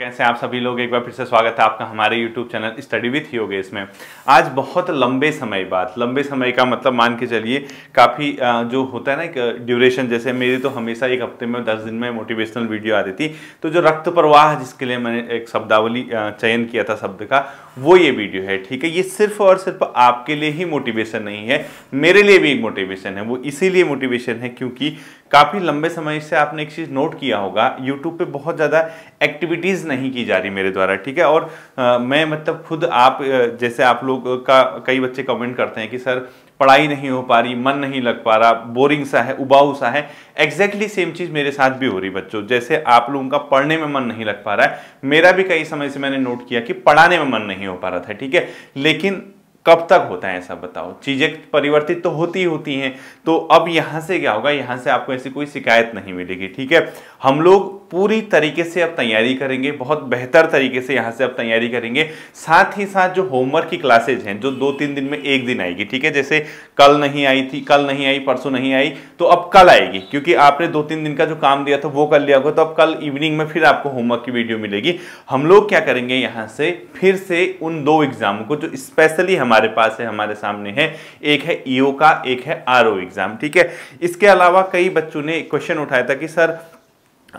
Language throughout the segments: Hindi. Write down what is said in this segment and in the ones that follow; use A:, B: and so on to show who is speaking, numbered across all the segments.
A: कैसे आप सभी लोग, एक बार फिर से स्वागत है आपका हमारे YouTube channel study with Yogesh में। आज बहुत लंबे समय का मतलब मान के चलिए काफ़ी जो होता है ना एक ड्यूरेशन, जैसे मेरी तो हमेशा एक हफ्ते में 10 दिन में मोटिवेशनल वीडियो आती थी, तो जो रक्त प्रवाह जिसके लिए मैंने एक शब्दावली चयन किया था शब्द का, वो ये वीडियो है। ठीक है, ये सिर्फ और सिर्फ आपके लिए ही मोटिवेशन नहीं है, मेरे लिए भी एक मोटिवेशन है। वो इसीलिए मोटिवेशन है क्योंकि काफ़ी लंबे समय से आपने एक चीज़ नोट किया होगा, यूट्यूब पे बहुत ज़्यादा एक्टिविटीज़ नहीं की जा रही मेरे द्वारा। ठीक है, और मैं मतलब खुद आप जैसे आप लोग का कई बच्चे कमेंट करते हैं कि सर पढ़ाई नहीं हो पा रही, मन नहीं लग पा रहा, बोरिंग सा है, उबाऊ सा है। एग्जैक्टली सेम चीज़ मेरे साथ भी हो रही बच्चों। जैसे आप लोगों का पढ़ने में मन नहीं लग पा रहा है, मेरा भी कई समय से मैंने नोट किया कि पढ़ाने में मन नहीं हो पा रहा था। ठीक है, लेकिन कब तक होता है ऐसा बताओ? चीजें परिवर्तित तो होती हैं। तो अब यहां से क्या होगा, यहां से आपको ऐसी कोई शिकायत नहीं मिलेगी। ठीक है, हम लोग पूरी तरीके से अब तैयारी करेंगे, बहुत बेहतर तरीके से यहां से अब तैयारी करेंगे। साथ ही साथ जो होमवर्क की क्लासेज हैं, जो 2-3 दिन में एक दिन आएगी। ठीक है, जैसे कल नहीं आई, परसों नहीं आई, तो अब कल आएगी, क्योंकि आपने 2-3 दिन का जो काम दिया था वो कर लिया होगा, तो अब कल इवनिंग में फिर आपको होमवर्क की वीडियो मिलेगी। हम लोग क्या करेंगे, यहां से फिर से उन 2 एग्जामों को जो स्पेशली हमारे पास है, हमारे सामने है, एक है ईओ का, एक है आरओ एग्जाम। ठीक है, इसके अलावा कई बच्चों ने क्वेश्चन उठाया था कि सर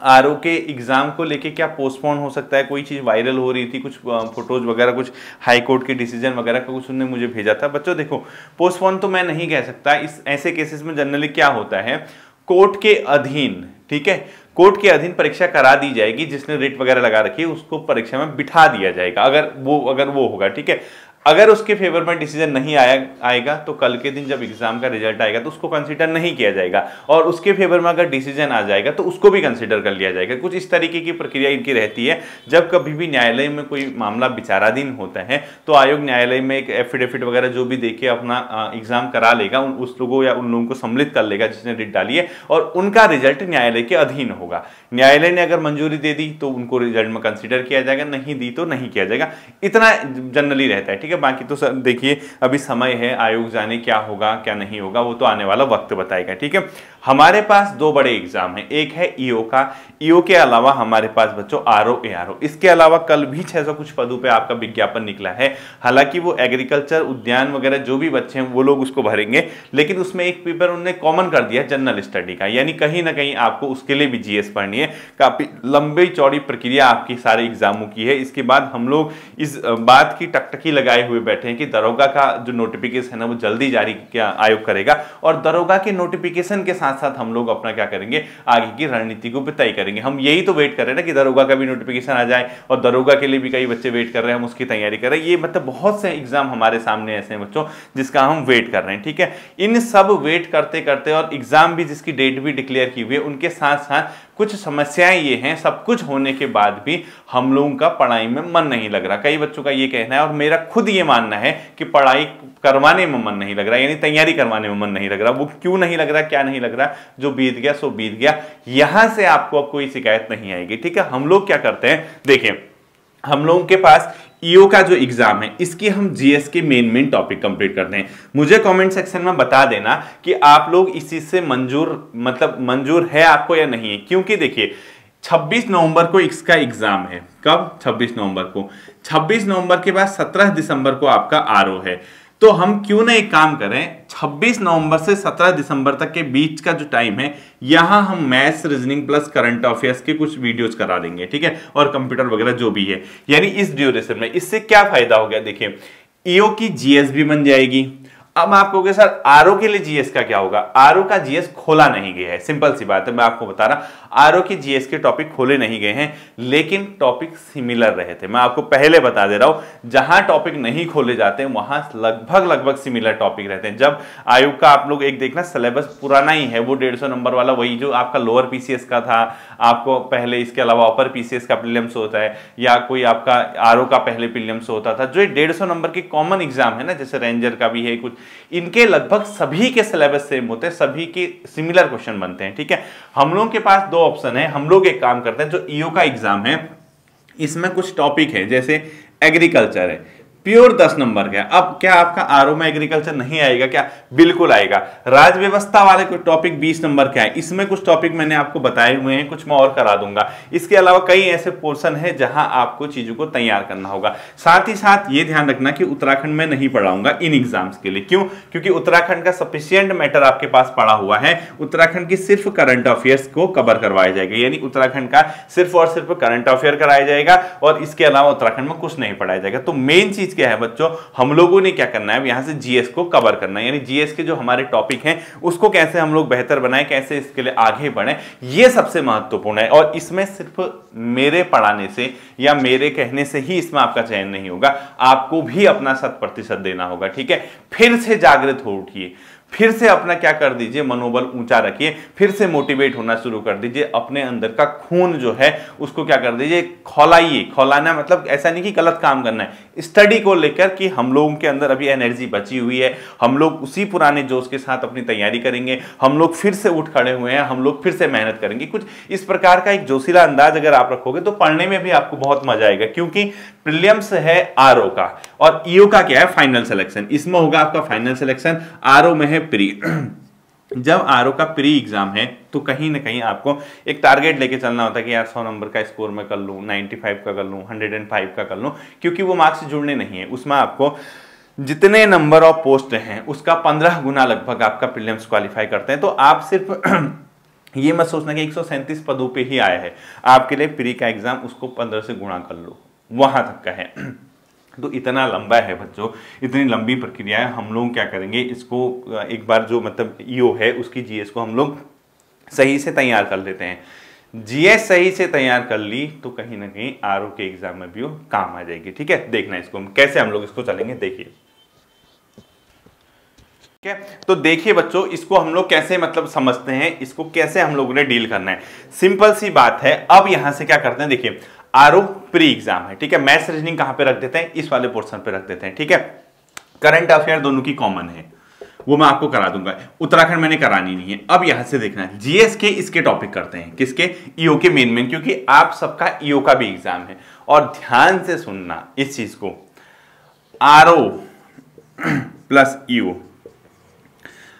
A: आरओ के एग्जाम को लेके क्या पोस्टपोन हो सकता है? कोई चीज़ वायरल हो रही थी, कुछ फोटोज वगैरह, कुछ हाई कोर्ट के डिसीजन वगैरह का कुछ उन्होंने मुझे भेजा था। बच्चों देखो, पोस्टपोन तो मैं नहीं कह सकता। इस ऐसे केसेस में जनरली क्या होता है, कोर्ट के अधीन, ठीक है, कोर्ट के अधीन परीक्षा करा दी जाएगी। जिसने रेट वगैरह लगा रखी है उसको परीक्षा में बिठा दिया जाएगा, अगर वो होगा। ठीक है, अगर उसके फेवर में डिसीजन नहीं आएगा तो कल के दिन जब एग्जाम का रिजल्ट आएगा तो उसको कंसीडर नहीं किया जाएगा, और उसके फेवर में अगर डिसीजन आ जाएगा तो उसको भी कंसीडर कर लिया जाएगा। कुछ इस तरीके की प्रक्रिया इनकी रहती है। जब कभी भी न्यायालय में कोई मामला विचाराधीन होता है तो आयोग न्यायालय में एक एफिडेविट वगैरह जो भी देके अपना एग्जाम करा लेगा, उस लोगों या उन लोगों को सम्मिलित कर लेगा जिसने रिट डाली है, और उनका रिजल्ट न्यायालय के अधीन होगा। न्यायालय ने अगर मंजूरी दे दी तो उनको रिजल्ट में कंसीडर किया जाएगा, नहीं दी तो नहीं किया जाएगा। इतना जनरली रहता है। ठीक है, बाकी तो सर देखिए अभी समय है, आयोग जाने क्या होगा क्या नहीं होगा, वो तो आने वाला वक्त बताएगा। ठीक है, हमारे पास 2 बड़े एग्जाम हैं, एक है ईओ का, ईओ के अलावा हमारे पास बच्चों आरओ एआरओ। इसके अलावा कल भी 600 कुछ पदों पे आपका विज्ञापन निकला है। हालांकि वो एग्रीकल्चर, उद्यान वगैरह जो भी बच्चे हैं वो लोग उसको भरेंगे, लेकिन उसमें एक पेपर उन्होंने कॉमन कर दिया जनरल स्टडी का, यानी कहीं ना कहीं आपको उसके लिए भी जीएस पढ़नी है। काफी लंबी चौड़ी प्रक्रिया आपकी सारे एग्जामों की है। इसके बाद हम लोग इस बात की टकटकी लगाए हुए बैठे हैं कि दरोगा का जो नोटिफिकेशन है वो जल्दी जारी आयोग करेगा, और दरोगा के नोटिफिकेशन के साथ साथ हम लोग अपना क्या करेंगे, आगे की रणनीति को भी तय करेंगे। हम यही तो वेट कर रहे हैं ना कि दरोगा का भी नोटिफिकेशन आ जाए, और दरोगा के लिए भी कई बच्चे वेट कर रहे हैं, हम उसकी तैयारी कर रहे हैं। ये मतलब बहुत से एग्जाम हमारे सामने ऐसे हैं बच्चों जिसका हम वेट कर रहे हैं। ठीक है, इन सब वेट करते करते और एग्जाम भी जिसकी डेट भी डिक्लेयर की हुई है, उनके साथ साथ कुछ समस्याएं ये हैं, सब कुछ होने के बाद भी हम लोगों का पढ़ाई में मन नहीं लग रहा। कई बच्चों का ये कहना है, और मेरा खुद ये मानना है कि पढ़ाई करवाने में मन नहीं लग रहा, यानी तैयारी करवाने में मन नहीं लग रहा। वो क्यों नहीं लग रहा, क्या नहीं लग रहा, जो बीत गया सो बीत गया। यहां से आपको अब कोई शिकायत नहीं आएगी। ठीक है, हम लोग क्या करते हैं, देखिए हम लोगों के पास ईओ का जो एग्जाम है, इसकी हम जीएस के मेन टॉपिक कंप्लीट करते हैं। मुझे कमेंट सेक्शन में बता देना कि आप लोग इस चीज से मंजूर है आपको या नहीं है। क्योंकि देखिए 26 नवंबर को इसका एग्जाम है। कब? 26 नवंबर को। 26 नवंबर के बाद 17 दिसंबर को आपका आरओ है। तो हम क्यों ना एक काम करें, 26 नवंबर से 17 दिसंबर तक के बीच का जो टाइम है, यहां हम maths, reasoning plus current affairs के कुछ वीडियोस करा देंगे। ठीक है, और कंप्यूटर वगैरह जो भी है, यानी इस ड्यूरेशन में। इससे क्या फायदा हो गया, देखिए ईओ की जीएस भी बन जाएगी। अब आप कहोगे सर आरओ के लिए जीएस का क्या होगा? आरओ का जीएस खोला नहीं गया है, सिंपल सी बात है, मैं आपको बता रहा। आरओ की जीएस के टॉपिक खोले नहीं गए हैं, लेकिन टॉपिक सिमिलर रहे थे। मैं आपको पहले बता दे रहा हूं, जहां टॉपिक नहीं खोले जाते हैं वहां लगभग सिमिलर टॉपिक रहते हैं। जब आयोग का आप लोग एक देखना सिलेबस पुराना ही है, वो 150 नंबर वाला, वही जो आपका लोअर पीसीएस का था, आपको पहले इसके अलावा अपर पीसीएस का प्रीलिम्स होता है, या कोई आपका आरओ का पहले प्रीलिम्स होता था, जो 150 नंबर के कॉमन एग्जाम है ना, जैसे रेंजर का भी है कुछ, इनके लगभग सभी के सिलेबस सेम होते हैं, सभी के सिमिलर क्वेश्चन बनते हैं। ठीक है, हम लोगों के पास 2 ऑप्शन है। हम लोग एक काम करते हैं, जो ईओ का एग्जाम है इसमें कुछ टॉपिक है, जैसे एग्रीकल्चर है, प्योर 10 नंबर का। अब क्या आपका आरओ में एग्रीकल्चर नहीं आएगा क्या? बिल्कुल आएगा। राज्य व्यवस्था वाले कोई टॉपिक 20 नंबर का है, इसमें कुछ टॉपिक मैंने आपको बताए हुए हैं, कुछ मैं और करा दूंगा। इसके अलावा कई ऐसे पोर्शन है जहां आपको चीजों को तैयार करना होगा। साथ ही साथ ये ध्यान रखना कि उत्तराखंड में नहीं पढ़ाऊंगा इन एग्जाम्स के लिए। क्यों? क्योंकि उत्तराखंड का सफिशियंट मैटर आपके पास पड़ा हुआ है। उत्तराखंड की सिर्फ करंट अफेयर्स को कवर करवाया जाएगा, यानी उत्तराखंड का सिर्फ और सिर्फ करंट अफेयर कराया जाएगा और इसके अलावा उत्तराखंड में कुछ नहीं पढ़ाया जाएगा। तो मेन चीज क्या है बच्चों, हम लोगों ने क्या करना है, यहां से जीएस को कवर करना है, यानी जीएस के जो हमारे टॉपिक हैं उसको कैसे हम लोग बेहतर बनाएं, कैसे इसके लिए आगे बढ़ें, ये सबसे महत्वपूर्ण है। और इसमें सिर्फ मेरे पढ़ाने से या मेरे कहने से ही इसमें आपका चयन नहीं होगा, आपको भी अपना 100% देना होगा। ठीक है, फिर से जागृत हो उठिए, फिर से अपना क्या कर दीजिए, मनोबल ऊंचा रखिए, फिर से मोटिवेट होना शुरू कर दीजिए। अपने अंदर का खून जो है उसको क्या कर दीजिए, खौलाइए। खौलाना मतलब ऐसा नहीं कि गलत काम करना है, स्टडी को लेकर कि हम लोगों के अंदर अभी एनर्जी बची हुई है, हम लोग उसी पुराने जोश के साथ अपनी तैयारी करेंगे, हम लोग फिर से उठ खड़े हुए हैं, हम लोग फिर से मेहनत करेंगे। कुछ इस प्रकार का एक जोशीला अंदाज अगर आप रखोगे तो पढ़ने में भी आपको बहुत मजा आएगा। क्योंकि प्रीलिम्स है आरओ का और ईओ का क्या है, फाइनल सिलेक्शन। इसमें होगा आपका फाइनल सिलेक्शन, आरओ में है प्री। जब आरओ का प्री एग्जाम है तो कहीं ना कहीं आपको एक टारगेट लेके चलना होता है कि यार 100 नंबर का स्कोर मैं कर लूं, 95 का कर लूं, 105 का कर लूं, क्योंकि वो मार्क्स जुड़ने नहीं है। उसमें आपको जितने नंबर ऑफ पोस्ट हैं उसका 15 गुना लगभग आपका प्रीलिम्स क्वालिफाई करते हैं। तो आप सिर्फ ये मत सोचना कि 137 पदों पे ही आया है, आपके लिए प्री का एग्जाम उसको 15 से गुणा कर लो, वहां तक का है। तो इतना लंबा है बच्चों, इतनी लंबी प्रक्रिया है। हम लोग क्या करेंगे, इसको एक बार जो मतलब ईओ है उसकी जीएस को हम लोग सही से तैयार कर लेते हैं। जीएस सही से तैयार कर ली तो कहीं ना कहीं आरओ के एग्जाम में भी वो काम आ जाएगी। ठीक है, देखना इसको कैसे हम लोग इसको चलेंगे, देखिए। ठीक है, तो देखिए बच्चों, इसको हम लोग कैसे मतलब समझते हैं, इसको कैसे हम लोगों ने डील करना है। सिंपल सी बात है। अब यहां से क्या करते हैं, देखिए आरओ प्री एग्जाम है, ठीक है, मैथ्स रीजनिंग कहां पे रख देते हैं, इस वाले पोर्शन पे रख देते हैं। ठीक है, करंट अफेयर दोनों की कॉमन है, वो मैं आपको करा दूंगा। उत्तराखंड मैंने करानी नहीं है। अब यहां से देखना है जीएस के इसके टॉपिक करते हैं, किसके, ईओ के मेन, क्योंकि आप सबका ईओ का भी एग्जाम है। और ध्यान से सुनना इस चीज को, आरओ प्लस ईओ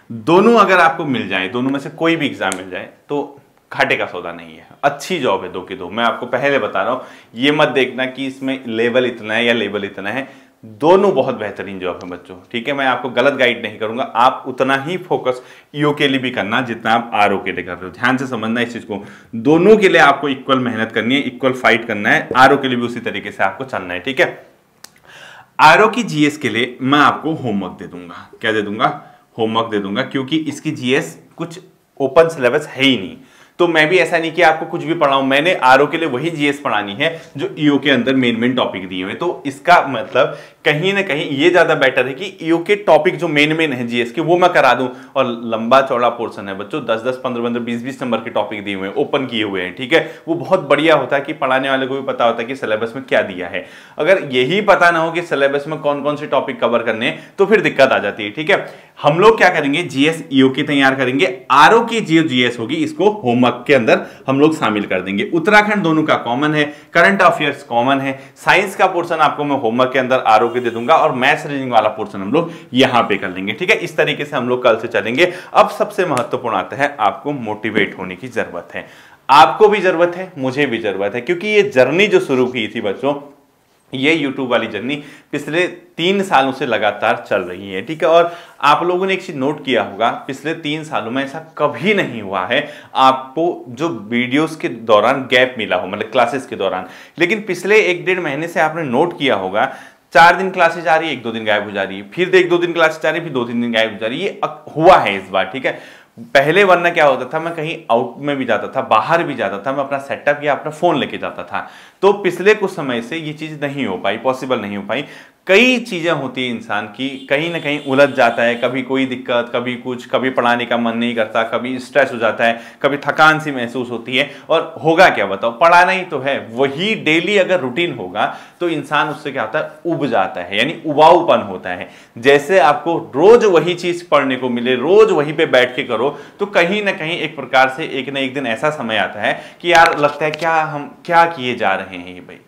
A: दोनों अगर आपको मिल जाए, दोनों में से कोई भी एग्जाम मिल जाए तो घाटे का सौदा नहीं है, अच्छी जॉब है दो की दो। मैं आपको पहले बता रहा हूं, ये मत देखना कि इसमें लेवल इतना है या लेवल इतना है, दोनों बहुत बेहतरीन जॉब है बच्चों। ठीक है, मैं आपको गलत गाइड नहीं करूंगा, आप उतना ही फोकस ईओ के लिए भी करना जितना आप आरओ के लिए कर रहे हो। ध्यान से समझना इस चीज को, दोनों के लिए आपको इक्वल मेहनत करनी है, इक्वल फाइट करना है। आरओ के लिए भी उसी तरीके से आपको चलना है। ठीक है, आरओ की जीएस के लिए मैं आपको होमवर्क दे दूंगा। क्या दे दूंगा, होमवर्क दे दूंगा, क्योंकि इसकी जीएस कुछ ओपन सिलेबस है ही नहीं। तो मैं भी ऐसा नहीं कि आपको कुछ भी पढ़ाऊं, मैंने आरओ के लिए वही जीएस पढ़ानी है जो ईओ के अंदर मेन टॉपिक दिए हुए। तो इसका मतलब कहीं ना कहीं ये ज्यादा बेटर है कि ईओ के टॉपिक जो मेन है जीएस के वो मैं करा दूं। और लंबा चौड़ा पोर्शन है बच्चों, 10-10, 15-15, 20-20 नंबर के टॉपिक दिए हुए हैं, ओपन किए हुए हैं। ठीक है, वो बहुत बढ़िया होता है कि पढ़ाने वाले को भी पता होता है कि सिलेबस में क्या दिया है। अगर यही पता ना हो कि सिलेबस में कौन कौन से टॉपिक कवर करने हैं तो फिर दिक्कत आ जाती है। ठीक है, हम लोग क्या करेंगे, जीएस ईओ की तैयार करेंगे, आरओ की जो जीएस होगी इसको होमवर्क के अंदर हम लोग शामिल कर देंगे। उत्तराखंड दोनों का कॉमन है, करंट अफेयर्स कॉमन है, साइंस का पोर्शन आपको मैं होमवर्क के अंदर आरओ के दे दूंगा और मैथ्स रीजनिंग वाला पोर्शन हम लोग यहां पे कर लेंगे। ठीक है, इस तरीके से हम लोग कल से चलेंगे। अब सबसे महत्वपूर्ण आता है, आपको मोटिवेट होने की जरूरत है। आपको भी जरूरत है, मुझे भी जरूरत है, क्योंकि ये जर्नी जो शुरू की थी बच्चों, ये YouTube वाली जर्नी पिछले 3 सालों से लगातार चल रही है। ठीक है, और आप लोगों ने एक चीज नोट किया होगा, पिछले 3 सालों में ऐसा कभी नहीं हुआ है आपको जो वीडियोस के दौरान गैप मिला हो, मतलब क्लासेस के दौरान। लेकिन पिछले 1-1.5 महीने से आपने नोट किया होगा, 4 दिन क्लासेस आ रही है, 1-2 दिन गायब हो जा रही है, फिर 1-2 दिन क्लासेस आ रही है, फिर 2-3 दिन गायब हो जा रही है। ये हुआ है इस बार। ठीक है, पहले वरना क्या होता था, मैं कहीं आउट में भी जाता था, बाहर भी जाता था, मैं अपना सेटअप या अपना फोन लेके जाता था। तो पिछले कुछ समय से ये चीज नहीं हो पाई, पॉसिबल नहीं हो पाई। कई चीजें होती है इंसान की, कहीं ना कहीं उलझ जाता है, कभी कोई दिक्कत, कभी कुछ, कभी पढ़ाने का मन नहीं करता, कभी स्ट्रेस हो जाता है, कभी थकान सी महसूस होती है। और होगा क्या बताओ, पढ़ाना ही तो है, वही डेली अगर रूटीन होगा तो इंसान उससे क्या होता है, उब जाता है, यानी उबाऊपन होता है। जैसे आपको रोज वही चीज पढ़ने को मिले, रोज वहीं पे बैठ के करो, तो कहीं ना कहीं एक प्रकार से एक ना एक दिन ऐसा समय आता है कि यार लगता है क्या हम क्या किए जा रहे हैं ये भाई,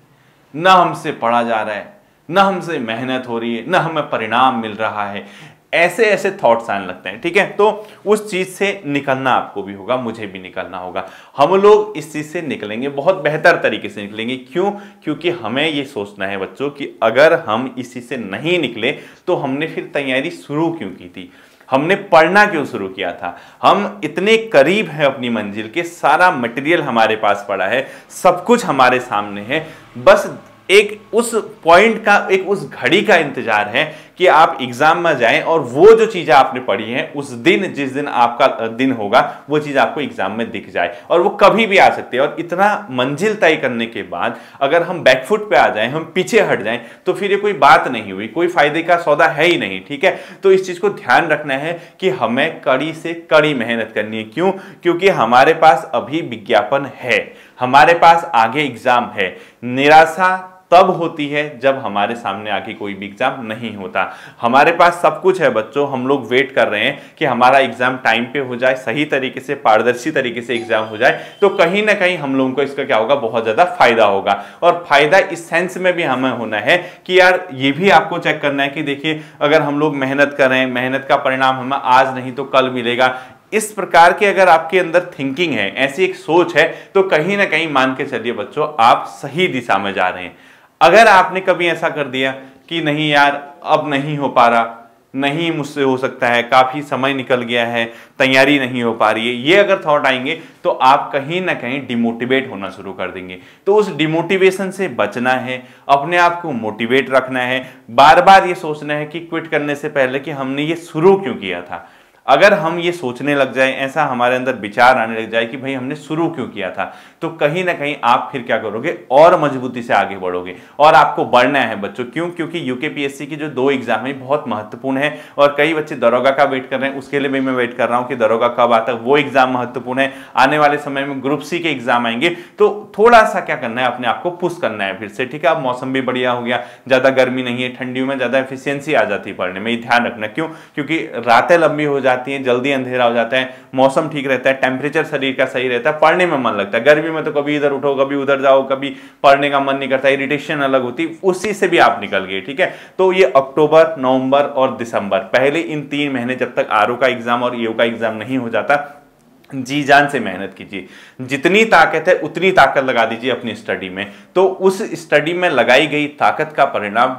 A: ना हमसे पढ़ा जा रहा है, ना हमसे मेहनत हो रही है, ना हमें परिणाम मिल रहा है, ऐसे ऐसे थॉट्स आने लगते हैं। ठीक है, तो उस चीज से निकलना आपको भी होगा, मुझे भी निकलना होगा। हम लोग इस चीज से निकलेंगे, बहुत बेहतर तरीके से निकलेंगे। क्यों? क्योंकि हमें ये सोचना है बच्चों कि अगर हम इस चीज से नहीं निकले तो हमने फिर तैयारी शुरू क्यों की थी, हमने पढ़ना क्यों शुरू किया था। हम इतने करीब हैं अपनी मंजिल के, सारा मटेरियल हमारे पास पड़ा है, सब कुछ हमारे सामने है, बस एक उस पॉइंट का, एक उस घड़ी का इंतजार है कि आप एग्जाम में जाएं और वो जो चीजें आपने पढ़ी हैं उस दिन, जिस दिन आपका दिन होगा, वो चीज आपको एग्जाम में दिख जाए। और वो कभी भी आ सकती है। और इतना मंजिल तय करने के बाद अगर हम बैकफुट पे आ जाएं, हम पीछे हट जाएं, तो फिर ये कोई बात नहीं हुई, कोई फायदे का सौदा है ही नहीं। ठीक है, तो इस चीज को ध्यान रखना है कि हमें कड़ी से कड़ी मेहनत करनी है। क्यों? क्योंकि हमारे पास अभी विज्ञापन है, हमारे पास आगे एग्जाम है। निराशा तब होती है जब हमारे सामने आगे कोई भी एग्जाम नहीं होता। हमारे पास सब कुछ है बच्चों, हम लोग वेट कर रहे हैं कि हमारा एग्जाम टाइम पे हो जाए, सही तरीके से, पारदर्शी तरीके से एग्जाम हो जाए, तो कहीं ना कहीं हम लोगों को इसका क्या होगा, बहुत ज्यादा फायदा होगा। और फायदा इस सेंस में भी हमें होना है कि यार ये भी आपको चेक करना है कि देखिए, अगर हम लोग मेहनत कर रहे हैं, मेहनत का परिणाम हमें आज नहीं तो कल मिलेगा, इस प्रकार के अगर आपके अंदर थिंकिंग है, ऐसी एक सोच है, तो कहीं ना कहीं मान के चलिए बच्चों, आप सही दिशा में जा रहे हैं। अगर आपने कभी ऐसा कर दिया कि नहीं यार अब नहीं हो पा रहा, नहीं मुझसे हो सकता है, काफी समय निकल गया है, तैयारी नहीं हो पा रही है, ये अगर थॉट आएंगे तो आप कहीं ना कहीं डिमोटिवेट होना शुरू कर देंगे। तो उस डिमोटिवेशन से बचना है, अपने आप को मोटिवेट रखना है, बार बार ये सोचना है कि क्विट करने से पहले कि हमने ये शुरू क्यों किया था। अगर हम ये सोचने लग जाए, ऐसा हमारे अंदर विचार आने लग जाए कि भाई हमने शुरू क्यों किया था, तो कहीं ना कहीं आप फिर क्या करोगे, और मजबूती से आगे बढ़ोगे। और आपको बढ़ना है बच्चों। क्यों? क्योंकि यूकेपीएससी की जो 2 एग्जाम है बहुत महत्वपूर्ण है, और कई बच्चे दरोगा का वेट कर रहे हैं, उसके लिए भी मैं वेट कर रहा हूं कि दरोगा कब आता है, वो एग्जाम महत्वपूर्ण है। आने वाले समय में ग्रुप सी के एग्जाम आएंगे, तो थोड़ा सा क्या करना है, अपने आप को पुश करना है फिर से। ठीक है, अब मौसम भी बढ़िया हो गया, ज्यादा गर्मी नहीं है, ठंडियों में ज्यादा एफिशिएंसी आ जाती है पढ़ने में, ये ध्यान रखना। क्यों? क्योंकि रातें लंबी हो जाती है, जल्दी अंधेरा हो जाता है, मौसम ठीक रहता है, टेम्परेचर शरीर का सही रहता है, पढ़ने में मन लगता है। गर्मी में तो कभी इधर उठो, कभी उधर जाओ, कभी पढ़ने का मन नहीं करता, इरिटेशन अलग होती, उसी से भी आप निकल गए। ठीक है, तो ये अक्टूबर, नवंबर और दिसंबर, पहले इन 3 महीने जब तक आरओ का एग्जाम और ईओ का एग्जाम नहीं हो जाता, जी जान से मेहनत कीजिए, जितनी ताकत है उतनी ताकत लगा दीजिए अपनी स्टडी में। तो उस स्टडी में लगाई गई ताकत का परिणाम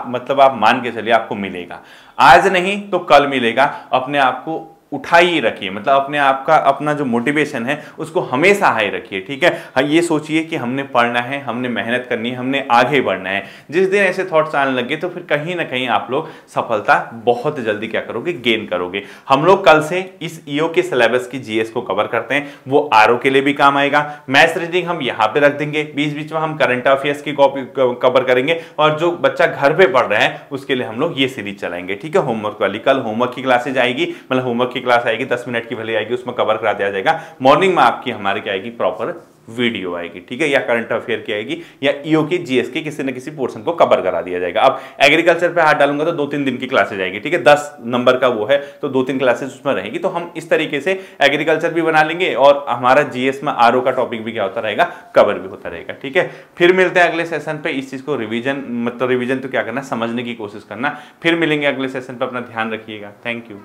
A: मतलब आप मान के चलिए आपको मिलेगा, आज नहीं तो कल मिलेगा। अपने आप को उठाइए रखिए, मतलब अपने आप का, अपना जो मोटिवेशन है उसको हमेशा हाई रखिए। ठीक है, हाँ, ये सोचिए कि हमने पढ़ना है, हमने मेहनत करनी है, हमने आगे बढ़ना है। जिस दिन ऐसे थॉट्स आने लगे तो फिर कहीं ना कहीं आप लोग सफलता बहुत जल्दी क्या करोगे, गेन करोगे। हम लोग कल से इस ईओ के सिलेबस की जीएस को कवर करते हैं, वो आरओ के लिए भी काम आएगा। मैथ्स रीजनिंग हम यहाँ पे रख देंगे, बीच बीच में हम करंट अफेयर्स की कॉपी कवर करेंगे, और जो बच्चा घर पे पढ़ रहा है उसके लिए हम लोग ये सीरीज चलाएंगे। ठीक है, होमवर्क वाली। कल होमवर्क की क्लासेज आएगी, मतलब होमवर्क की क्लास आएगी, 10 मिनट की भले आएगी, उसमें कवर करा दिया जाएगा। मॉर्निंग में आपकी हमारे क्या आएगी, प्रॉपर वीडियो आएगी। ठीक है, या करंट अफेयर की आएगी, या ईओ की, जीएस के किसी न किसी पोर्शन को कवर करा दिया जाएगा। अब एग्रीकल्चर पे हाथ डालूंगा तो 2-3 दिन की क्लासेज आएगी। ठीक है, 10 नंबर का वो है, तो 2-3 क्लासेज उसमें रहेगी। तो हम इस तरीके से एग्रीकल्चर भी बना लेंगे, और हमारा जीएस में आरओ का टॉपिक भी क्या होता रहेगा, कवर भी होता रहेगा। ठीक है, फिर मिलते हैं अगले सेशन पे। इस चीज को रिवीजन, मतलब रिवीजन तो क्या करना, समझने की कोशिश करना। फिर मिलेंगे अगले सेशन पे, अपना ध्यान रखिएगा। Thank you.